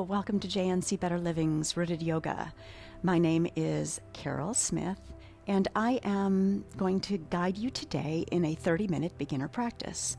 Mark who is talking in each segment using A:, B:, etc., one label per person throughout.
A: Hello, welcome to JNC Better Living's Rooted Yoga. My name is Carol Smith, and I am going to guide you today in a 30-minute beginner practice.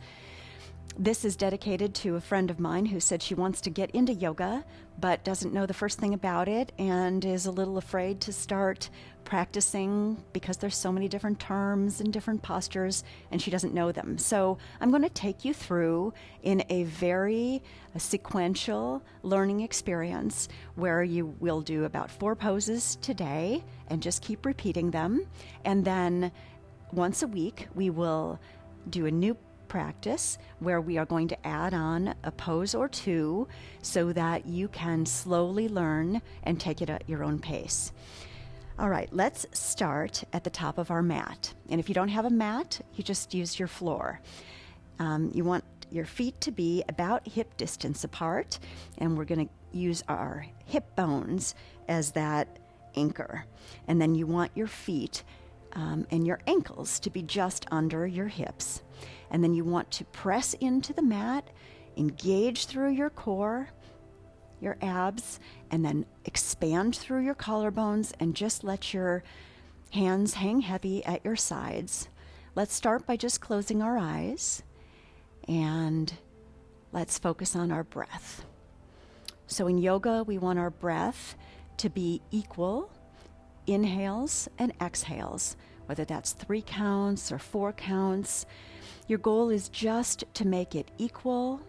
A: This is dedicated to a friend of mine who said she wants to get into yoga, but doesn't know the first thing about it and is a little afraid to start practicing because there's so many different terms and different postures and she doesn't know them. So I'm going to take you through in a very sequential learning experience where you will do about 4 poses today and just keep repeating them. And then once a week we will do a new practice where we are going to add on a pose or two so that you can slowly learn and take it at your own pace. All right, let's start at the top of our mat. And if you don't have a mat, you just use your floor. You want your feet to be about hip distance apart, and we're going to use our hip bones as that anchor. And then you want your feet and your ankles to be just under your hips. And then you want to press into the mat, engage through your core, your abs, and then expand through your collarbones and just let your hands hang heavy at your sides. Let's start by just closing our eyes and let's focus on our breath. So in yoga, we want our breath to be equal inhales and exhales, whether that's 3 counts or 4 counts. Your goal is just to make it equal,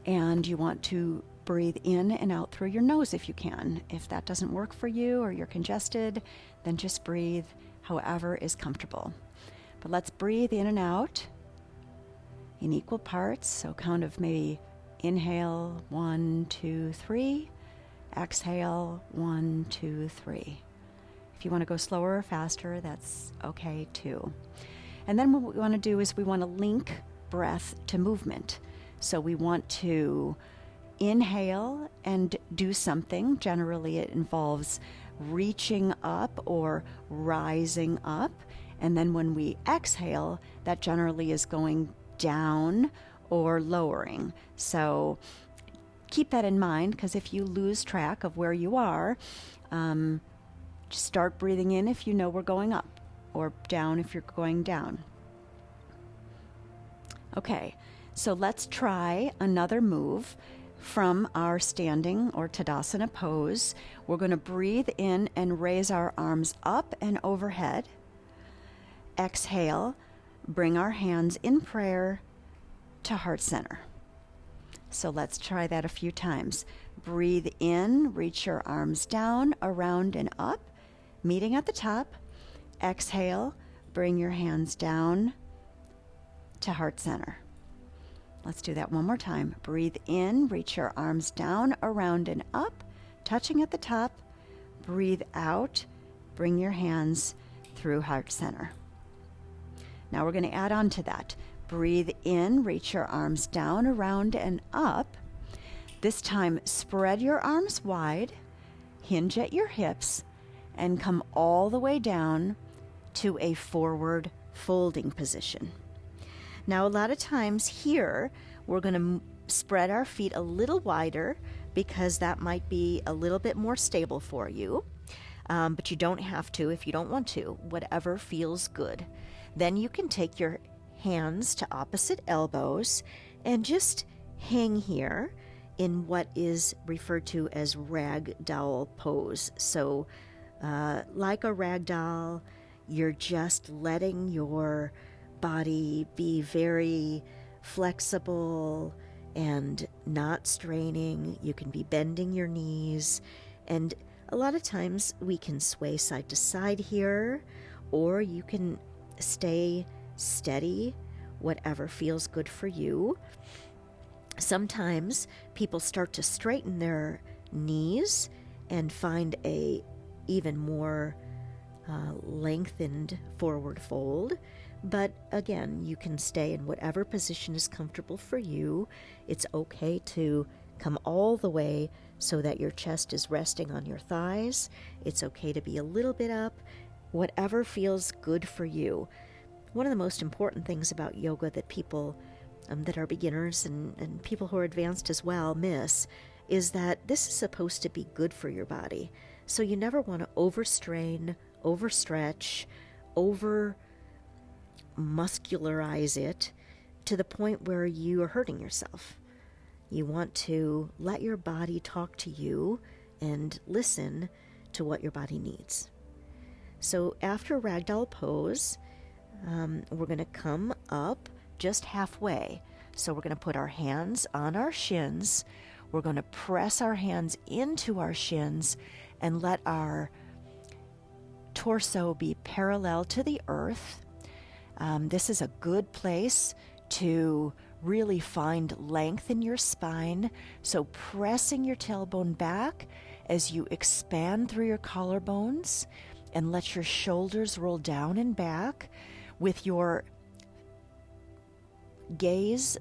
A: and you want to breathe in and out through your nose if you can. If that doesn't work for you or you're congested, then just breathe however is comfortable. But let's breathe in and out in equal parts, so count of maybe inhale 1, 2, 3, exhale 1, 2, 3. If you want to go slower or faster, that's okay too. And then what we want to do is we want to link breath to movement. So we want to inhale and do something. Generally, it involves reaching up or rising up. And then when we exhale, that generally is going down or lowering. So keep that in mind, because if you lose track of where you are, just start breathing in if you know we're going up, or down if you're going down. Okay, so let's try another move from our standing or Tadasana pose. We're going to breathe in and raise our arms up and overhead. Exhale, bring our hands in prayer to heart center. So let's try that a few times. Breathe in, reach your arms down, around and up, meeting at the top. Exhale, bring your hands down to heart center. Let's do that one more time. Breathe in, reach your arms down, around and up, touching at the top. Breathe out, bring your hands through heart center. Now we're going to add on to that. Breathe in, reach your arms down, around and up. This time, spread your arms wide, hinge at your hips, and come all the way down to a forward folding position. Now, a lot of times here, we're going to spread our feet a little wider because that might be a little bit more stable for you. But you don't have to if you don't want to, whatever feels good. Then you can take your hands to opposite elbows and just hang here in what is referred to as ragdoll pose. So like a ragdoll, you're just letting your body be very flexible and not straining. You can be bending your knees, and a lot of times we can sway side to side here, or you can stay steady, whatever feels good for you. Sometimes people start to straighten their knees and find a even more lengthened forward fold. But again, you can stay in whatever position is comfortable for you. It's okay to come all the way so that your chest is resting on your thighs. It's okay to be a little bit up, whatever feels good for you. One of the most important things about yoga that people that are beginners and people who are advanced as well miss
B: is that this is supposed to be good for your body. So you never want to overstrain, overstretch, over muscularize it to the point where you are hurting yourself. You want to let your body talk to you and listen to what your body needs. So after ragdoll pose, we're going to come up just halfway. So we're going to put our hands on our shins. We're going to press our hands into our shins and let our torso be parallel to the earth. This is a good place to really find length in your spine. So pressing your tailbone back as you expand through your collarbones and let your shoulders roll down and back with your gaze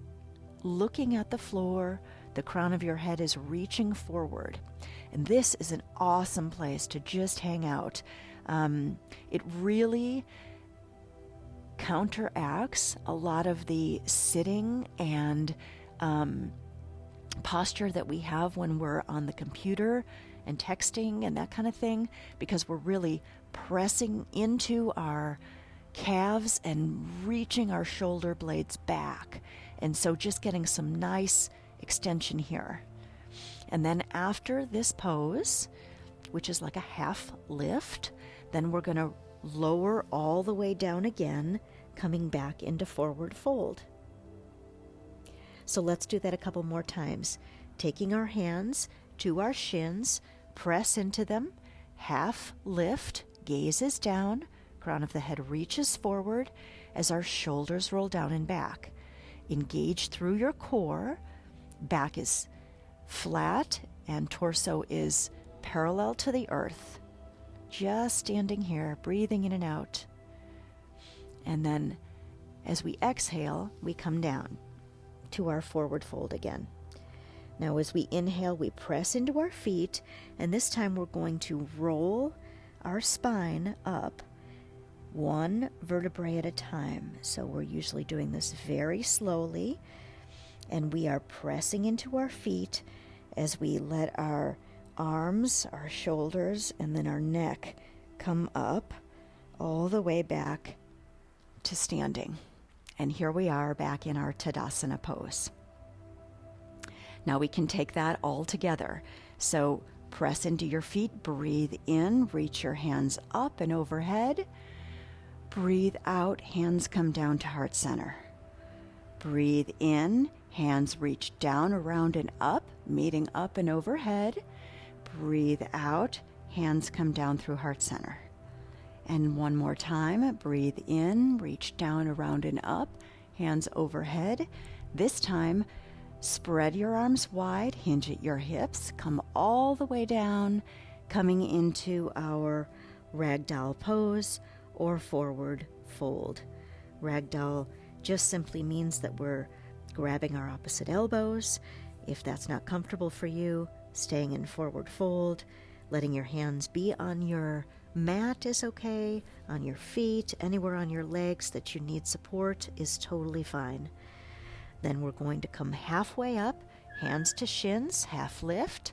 B: looking at the floor. The crown of your head is reaching forward. And this is an awesome place to just hang out. It really counteracts a lot of the sitting and posture that we have when we're on the computer and texting and that kind of thing, because we're really pressing into our calves and reaching our shoulder blades back. And so just getting some nice extension here. And then after this pose, which is like a half lift, then we're going to lower all the way down again, coming back into forward fold. So let's do that a couple more times. Taking our hands to our shins, press into them, half lift, gaze is down, crown of the head reaches forward as our shoulders roll down and back. Engage through your core, back is flat and torso is parallel to the earth. Just standing here, breathing in and out. And then as we exhale, we come down to our forward fold again. Now as we inhale, we press into our feet, and this time we're going to roll our spine up one vertebrae at a time. So we're usually doing this very slowly, and we are pressing into our feet as we let our arms, our shoulders, and then our neck come up all the way back to standing. And here we are back in our Tadasana pose. Now we can take that all together. So press into your feet, breathe in, reach your hands up and overhead. Breathe out, hands come down to heart center. Breathe in, hands reach down, around and up, meeting up and overhead. Breathe out, hands come down through heart center. And one more time, breathe in, reach down, around and up, hands overhead. This time, spread your arms wide, hinge at your hips, come all the way down, coming into our ragdoll pose or forward fold. Ragdoll just simply means that we're grabbing our opposite elbows. If that's not comfortable for you, staying in forward fold, letting your hands be on your mat is okay, on your feet, anywhere on your legs that you need support is totally fine. Then we're going to come halfway up, hands to shins, half lift,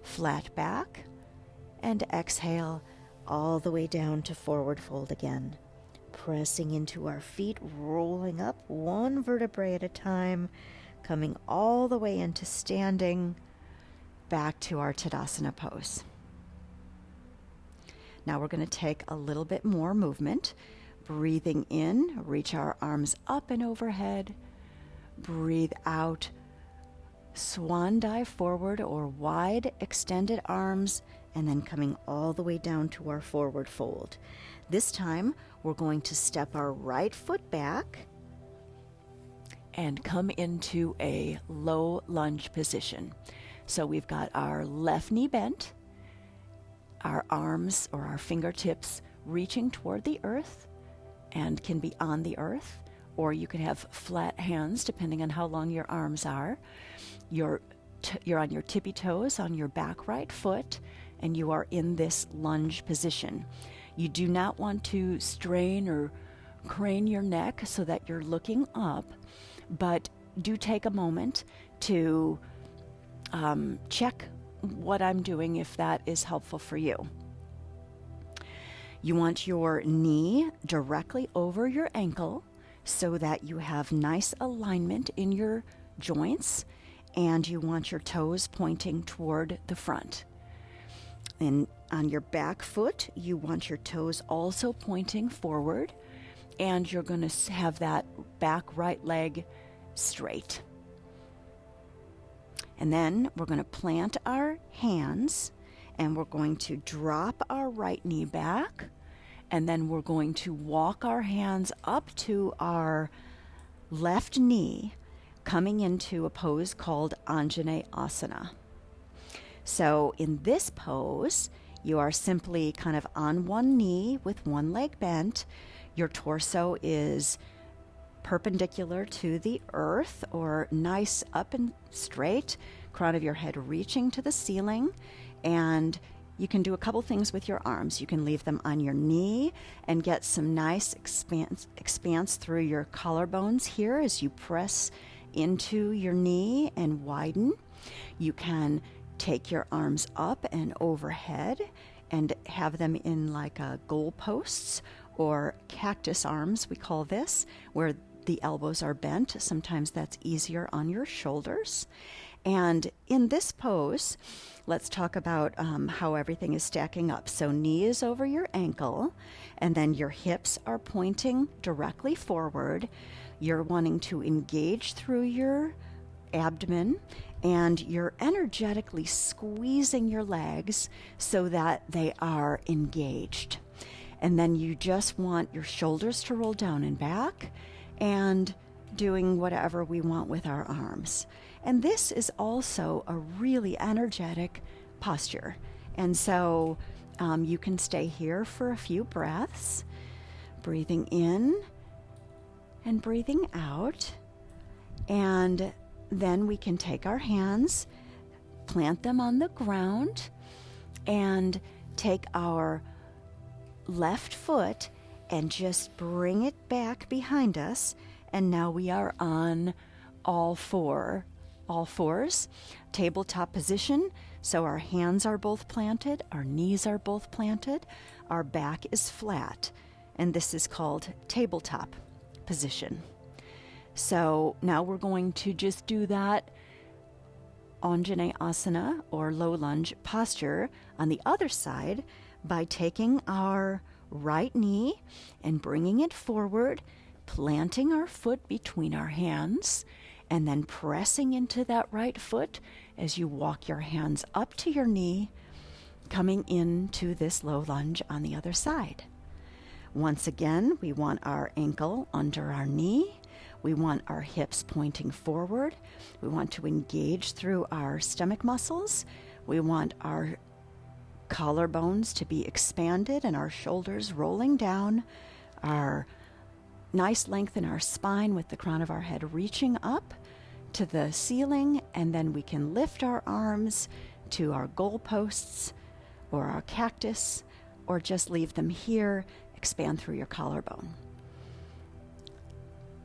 B: flat back, and exhale all the way down to forward fold again. Pressing into our feet, rolling up one vertebrae at a time, coming all the way into standing, back to our Tadasana pose. Now we're going to take a little bit more movement. Breathing in, reach our arms up and overhead. Breathe out, swan dive forward or wide extended arms, and then coming all the way down to our forward fold. This time, we're going to step our right foot back and come into a low lunge position. So we've got our left knee bent, our arms or our fingertips reaching toward the earth and can be on the earth, or you can have flat hands depending on how long your arms are. You're on your tippy toes on your back right foot, and you are in this lunge position. You do not want to strain or crane your neck so that you're looking up, but do take a moment to check what I'm doing if that is helpful for you. You want your knee directly over your ankle so that you have nice alignment in your joints, and you want your toes pointing toward the front. And on your back foot, you want your toes also pointing forward, and you're going to have that back right leg straight. And then we're going to plant our hands, and we're going to drop our right knee back, and then we're going to walk our hands up to our left knee, coming into a pose called Anjaneyasana. So in this pose, you are simply kind of on one knee with one leg bent. Your torso is perpendicular to the earth, or nice up and straight, crown of your head reaching to the ceiling. And you can do a couple things with your arms. You can leave them on your knee and get some nice expanse through your collarbones here as you press into your knee and widen. You can take your arms up and overhead and have them in like goalposts, or cactus arms, we call this, where the elbows are bent. Sometimes that's easier on your shoulders. And in this pose, let's talk about how everything is stacking up. So knee is over your ankle, and then your hips are pointing directly forward. You're wanting to engage through your abdomen, and you're energetically squeezing your legs so that they are engaged. And then you just want your shoulders to roll down and back, and doing whatever we want with our arms. And this is also a really energetic posture. And so you can stay here for a few breaths, breathing in and breathing out. And then we can take our hands, plant them on the ground, and take our left foot and just bring it back behind us. And now we are on all fours, tabletop position. So our hands are both planted, our knees are both planted, our back is flat, and this is called tabletop position. So now we're going to just do that Anjaneyasana, or low lunge posture, on the other side by taking our right knee and bringing it forward, planting our foot between our hands, and then pressing into that right foot as you walk your hands up to your knee, coming into this low lunge on the other side. Once again, we want our ankle under our knee. We want our hips pointing forward. We want to engage through our stomach muscles. We want our collarbones to be expanded and our shoulders rolling down. Our nice length in our spine with the crown of our head reaching up to the ceiling, and then we can lift our arms to our goalposts or our cactus, or just leave them here, expand through your collarbone.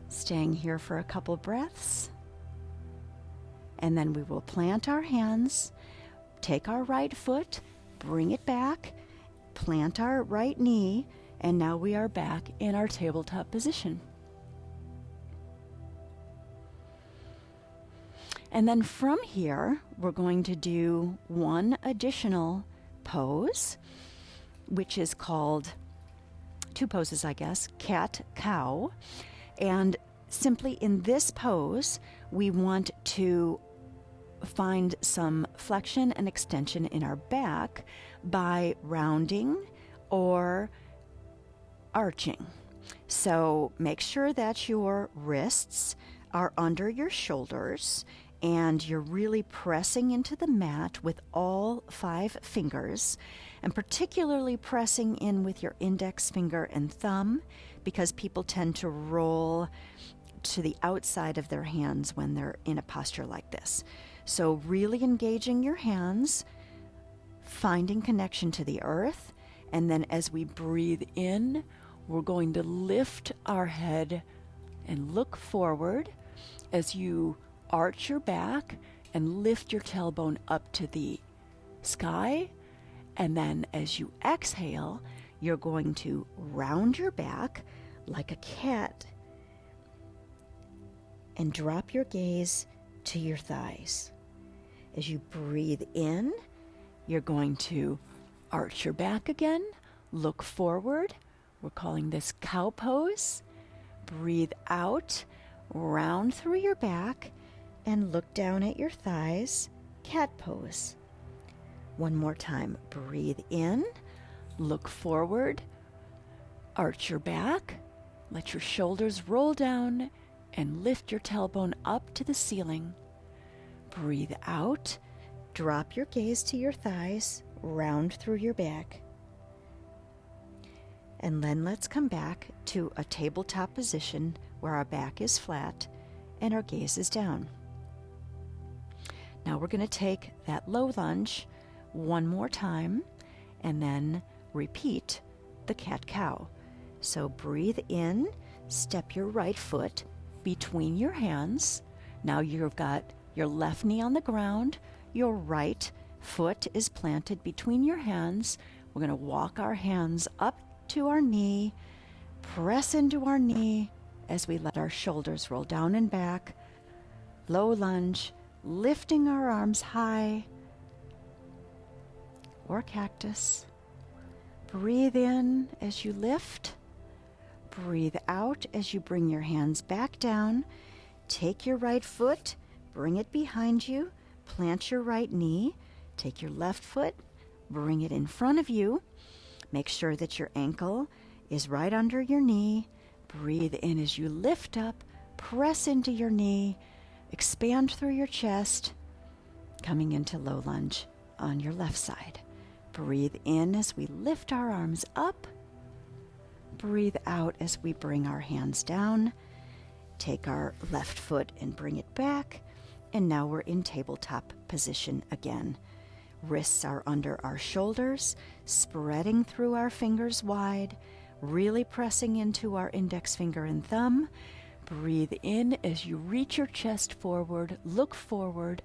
B: Staying here for a couple breaths, and then we will plant our hands, take our right foot, bring it back, plant our right knee, and now we are back in our tabletop position. And then from here, we're going to do one additional pose, which is called, two poses, I guess, cat-cow. And simply in this pose, we want to find some flexion and extension in our back by rounding or arching. So make sure that your wrists are under your shoulders and you're really pressing into the mat with all 5 fingers, and particularly pressing in with your index finger and thumb, because people tend to roll to the outside of their hands when they're in a posture like this. So really engaging your hands, finding connection to the earth, and then as we breathe in, we're going to lift our head and look forward. As you arch your back, and lift your tailbone up to the sky. And then as you exhale, you're going to round your back like a cat and drop your gaze to your thighs. As you breathe in, you're going to arch your back again, look forward. We're calling this cow pose. Breathe out, round through your back, and look down at your thighs, cat pose. One more time. Breathe in, look forward, arch your back, let your shoulders roll down, and lift your tailbone up to the ceiling. Breathe out, drop your gaze to your thighs, round through your back. And then let's come back to a tabletop position where our back is flat and our gaze is down. Now we're going to take that low lunge one more time and then repeat the cat-cow. So breathe in, step your right foot between your hands. Now you've got your left knee on the ground, your right foot is planted between your hands. We're going to walk our hands up to our knee, press into our knee as we let our shoulders roll down and back. Low lunge, lifting our arms high, or cactus. Breathe in as you lift. Breathe out as you bring your hands back down. Take your right foot, bring it behind you, plant your right knee. Take your left foot, bring it in front of you. Make sure that your ankle is right under your knee. Breathe in as you lift up, press into your knee, expand through your chest, coming into low lunge on your left side. Breathe in as we lift our arms up. Breathe out as we bring our hands down. Take our left foot and bring it back. And now we're in tabletop position again. Wrists are under our shoulders, spreading through our fingers wide, really pressing into our index finger and thumb. Breathe in as you reach your chest forward, look forward,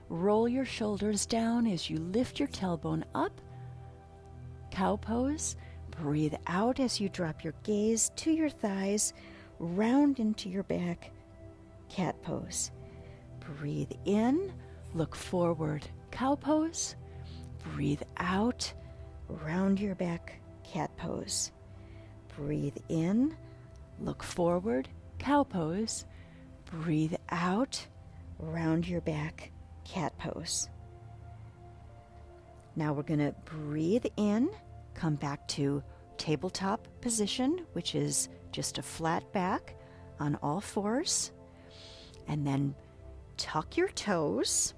B: roll your shoulders down as you lift your tailbone up. Cow pose. Breathe out as you drop your gaze to your thighs, round into your back, cat pose. Breathe in, look forward, cow pose. Breathe out, round your back, cat pose. Breathe in, look forward, cow pose. Breathe out, round your back, cat pose. Now we're going to breathe in, come back to tabletop position, which is just a flat back on all fours. And then tuck your toes.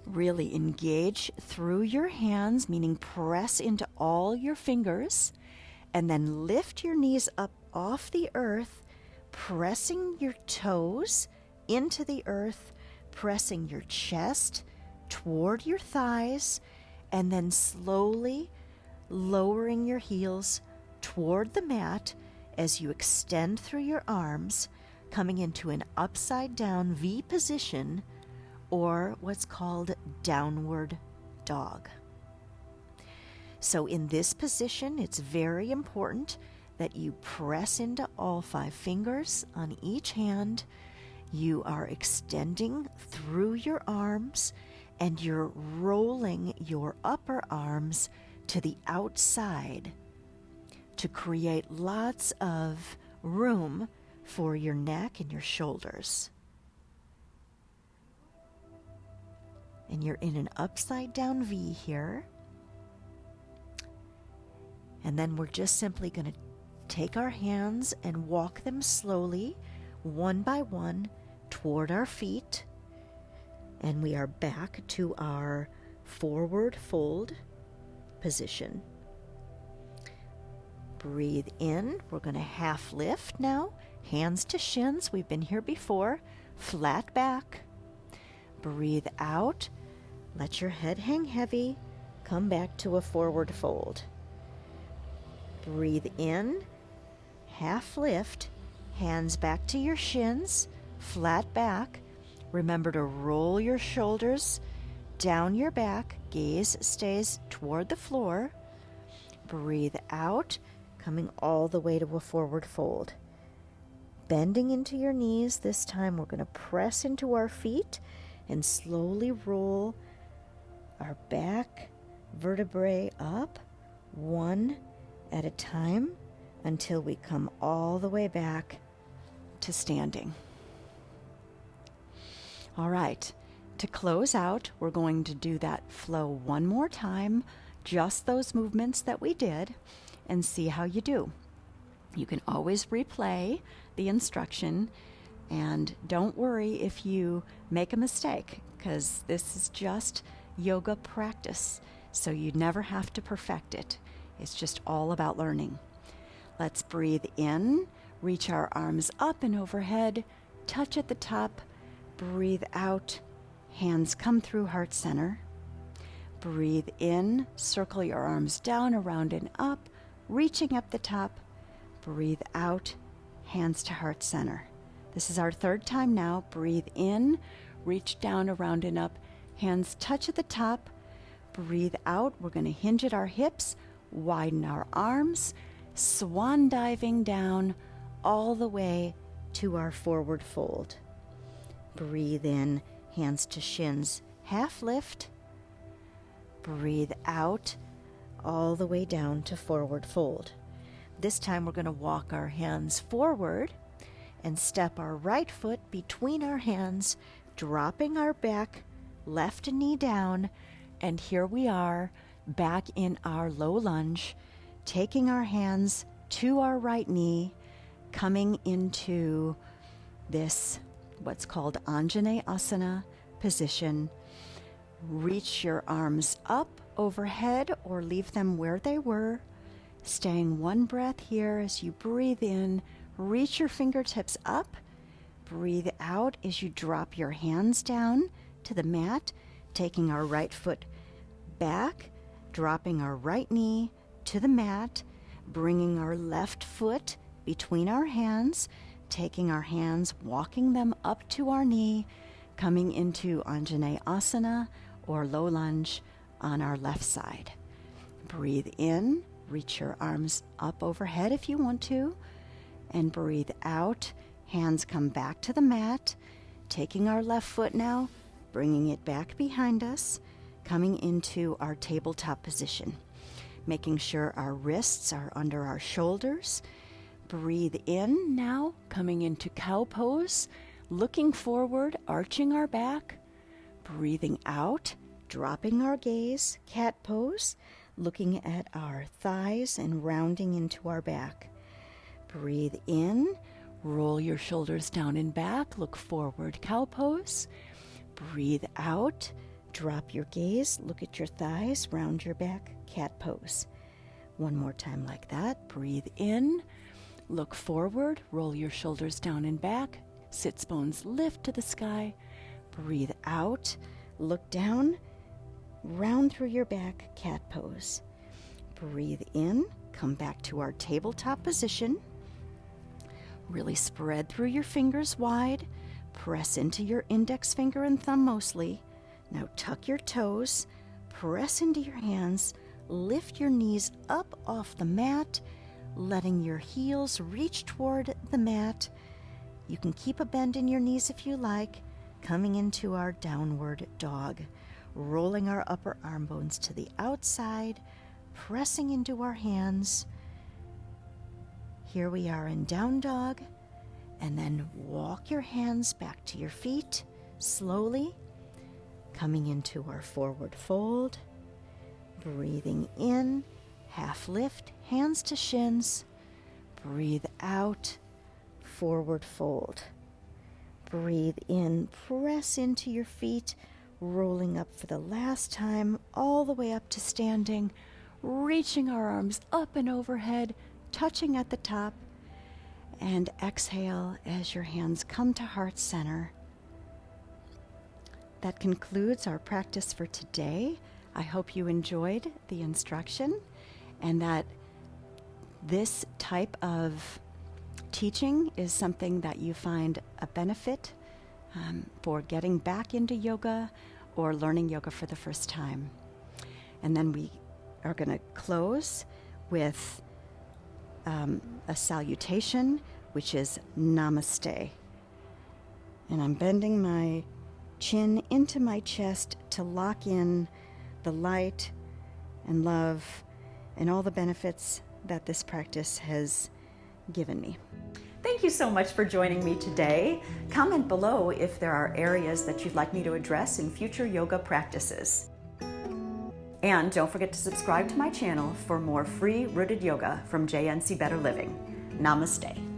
B: Really engage through your hands, meaning press into all your fingers, and then lift your knees up off the earth, pressing your toes into the earth, pressing your chest toward your thighs, and then slowly lowering your heels toward the mat as you extend through your arms, coming into an upside down V position, or what's called downward dog. So in this position, it's very important that you press into all 5 fingers on each hand. You are extending through your arms and you're rolling your upper arms to the outside to create lots of room for your neck and your shoulders. And you're in an upside down V here. And then we're just simply going to take our hands and walk them slowly, one by one, toward our feet. And we are back to our forward fold position. Breathe in. We're going to half lift now. Hands to shins. We've been here before. Flat back. Breathe out. Let your head hang heavy. Come back to a forward fold. Breathe in. Half lift. Hands back to your shins. Flat back. Remember to roll your shoulders down your back. Gaze stays toward the floor. Breathe out, coming all the way to a forward fold. Bending into your knees. This time we're going to press into our feet and slowly roll our back vertebrae up, one at a time, until we come all the way back to standing. All right, to close out, we're going to do that flow one more time, just those movements that we did, and see how you do. You can always replay the instruction, and don't worry if you make a mistake, because this is just yoga practice, so you never have to perfect it. It's just all about learning. Let's breathe in, reach our arms up and overhead, touch at the top, breathe out, hands come through heart center. Breathe in, circle your arms down, around and up, reaching up the top. Breathe out, hands to heart center. This is our third time now. Breathe in, reach down, around and up, hands touch at the top. Breathe out, we're going to hinge at our hips, widen our arms, swan diving down all the way to our forward fold. Breathe in, hands to shins, half lift. Breathe out, all the way down to forward fold. This time we're going to walk our hands forward and step our right foot between our hands, dropping our back, left knee down, and here we are back in our low lunge, taking our hands to our right knee, coming into this what's called Anjaneyasana position. Reach your arms up overhead or leave them where they were. Staying one breath here as you breathe in, reach your fingertips up. Breathe out as you drop your hands down to the mat, taking our right foot back, dropping our right knee to the mat, bringing our left foot between our hands, taking our hands, walking them up to our knee, coming into Anjaneyasana or low lunge on our left side. Breathe in, reach your arms up overhead if you want to, and breathe out. Hands come back to the mat, taking our left foot now, bringing it back behind us, coming into our tabletop position, making sure our wrists are under our shoulders. Breathe in now, coming into cow pose, looking forward, arching our back. Breathing out, dropping our gaze, cat pose, looking at our thighs and rounding into our back. Breathe in, roll your shoulders down and back, look forward, cow pose. Breathe out, drop your gaze, look at your thighs, round your back, cat pose. One more time like that. Breathe in, look forward, roll your shoulders down and back, sits bones lift to the sky. Breathe out, look down, round through your back, cat pose. Breathe in, come back to our tabletop position. Really spread through your fingers wide. Press into your index finger and thumb mostly. Now tuck your toes, press into your hands, lift your knees up off the mat, letting your heels reach toward the mat. You can keep a bend in your knees if you like. Coming into our downward dog, rolling our upper arm bones to the outside, pressing into our hands. Here we are in down dog, and then walk your hands back to your feet slowly, coming into our forward fold. Breathing in, half lift, hands to shins. Breathe out, forward fold. Breathe in, press into your feet, rolling up for the last time, all the way up to standing, reaching our arms up and overhead, touching at the top, and exhale as your hands come to heart center. That concludes our practice for today. I hope you enjoyed the instruction and that this type of teaching is something that you find a benefit
A: for getting back into yoga or learning yoga for the first time. And then we are going to close with a salutation, which is Namaste. And I'm bending my chin into my chest to lock in the light and love and all the benefits that this practice has given me. Thank you so much for joining me today. Comment below if there are areas that you'd like me to address in future yoga practices. And don't forget to subscribe to my channel for more free rooted yoga from JNC Better Living. Namaste.